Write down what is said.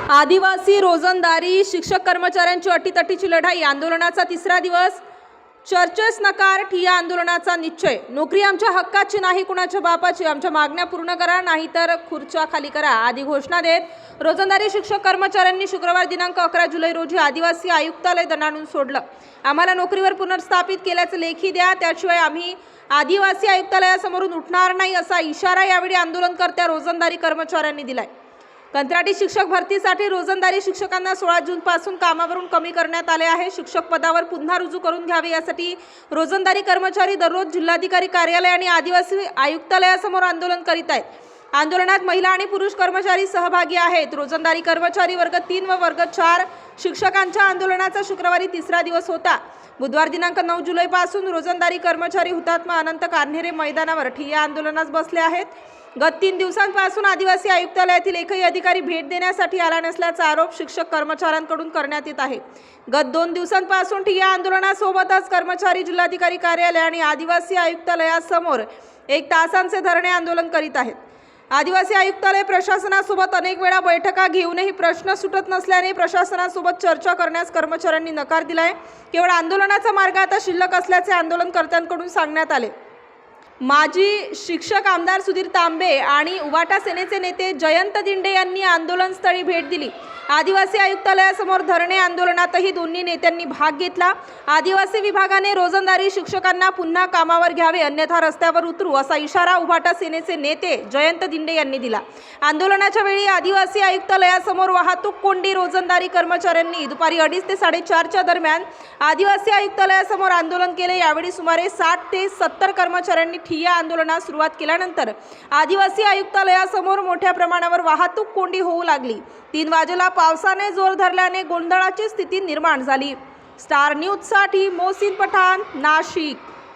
आदिवासी रोजंदारी शिक्षक कर्मचाऱ्यांची अटीतटीची लढाई आंदोलनाचा तिसरा दिवस। चर्चेस नकार, ठिय्या आंदोलनाचा निश्चय। नोकरी आमच्या हक्काची नाही कुणाच्या बापाची, आमच्या मागण्या पूर्ण करा नाहीतर खुर्च्या खाली करा आदी घोषणा देत रोजंदारी शिक्षक कर्मचाऱ्यांनी शुक्रवार दिनांक 11 जुलै रोजी आदिवासी आयुक्तालय दणाणून सोडलं। आम्हाला नोकरीवर पुनर्स्थापित केल्याचं लेखी द्या, त्याशिवाय आम्ही आदिवासी आयुक्तालयासमोरून उठणार नाही असा इशारा यावेळी आंदोलनकर्त्या रोजंदारी कर्मचाऱ्यांनी दिलाय। कंत्राटी शिक्षक भरतीसाठी रोजंदारी शिक्षकांना 16 जून पासून कामावरून कमी करण्यात आले आहे। शिक्षक पदावर पुन्हा रुजू करून घ्यावे यासाठी रोजंदारी कर्मचारी दररोज जिल्हाधिकारी कार्यालय आणि आदिवासी आयुक्तालयासमोर आंदोलन करीत आहेत। आंदोलनात महिला आणि पुरुष कर्मचारी सहभागी आहेत। रोजंदारी कर्मचारी वर्ग 3 व वर्ग 4 शिक्षकांच्या आंदोलनाचा शुक्रवारी तिसरा दिवस होता। बुधवार दिनांक 9 जुलै पासून रोजंदारी कर्मचारी हुतात्मा अनंत कान्हेरे मैदानावर ठिय्या आंदोलनास बसले आहेत। गत 3 दिवसांपासून आदिवासी आयुक्तालयातील एकही अधिकारी भेट देण्यासाठी आला नसल्याचा आरोप शिक्षक कर्मचाऱ्यांकडून करण्यात येत आहे। गत 2 दिवसांपासून ठिय्या आंदोलनासोबतच कर्मचारी जिल्हाधिकारी कार्यालय आणि आदिवासी आयुक्तालयासमोर 1 तासांचे धरणे आंदोलन करीत आहेत। आदिवासी आयुक्तालय प्रशासनासोबत अनेक वेळा बैठका घेऊनही प्रश्न सुटत नसल्याने प्रशासनासोबत चर्चा करण्यास कर्मचाऱ्यांनी नकार दिलाय। केवळ आंदोलनाचा मार्ग आता शिल्लक असल्याचे आंदोलनकर्त्यांकडून सांगण्यात आले। माजी शिक्षक आमदार सुधीर तांबे आणि उबाटा सेनेचे नेते जयंत दिंडे यांनी आंदोलनस्थळी भेट दिली। आदिवासी आयुक्तालयासमोर धरणे आंदोलनातही दोन्ही नेत्यांनी भाग घेतला। आदिवासी विभागाने रोजंदारी शिक्षकांना पुन्हा कामावर घ्यावे अन्यथा रस्त्यावर उतरू असा इशारा उबाटा सेनेचे नेते जयंत दिंडे यांनी दिला। आंदोलनाच्या वेळी आदिवासी आयुक्तालयासमोर वाहतूक कोंडी रोजंदारी कर्मचाऱ्यांनी दुपारी 2:30 ते 4:30च्या दरम्यान आदिवासी आयुक्तालयासमोर आंदोलन केले। यावेळी सुमारे 60 ते 70 कर्मचाऱ्यांनी ठिय्या आंदोलनास सुरुवात केल्यानंतर आदिवासी आयुक्तालयासमोर मोठ्या प्रमाणावर वाहतूक कोंडी होऊ लागली। 3 वाजेला पावसाने जोर धरल्याने गोंधळाची स्थिती निर्माण झाली। स्टार न्यूजसाठी मोहसिन पठाण, नाशिक।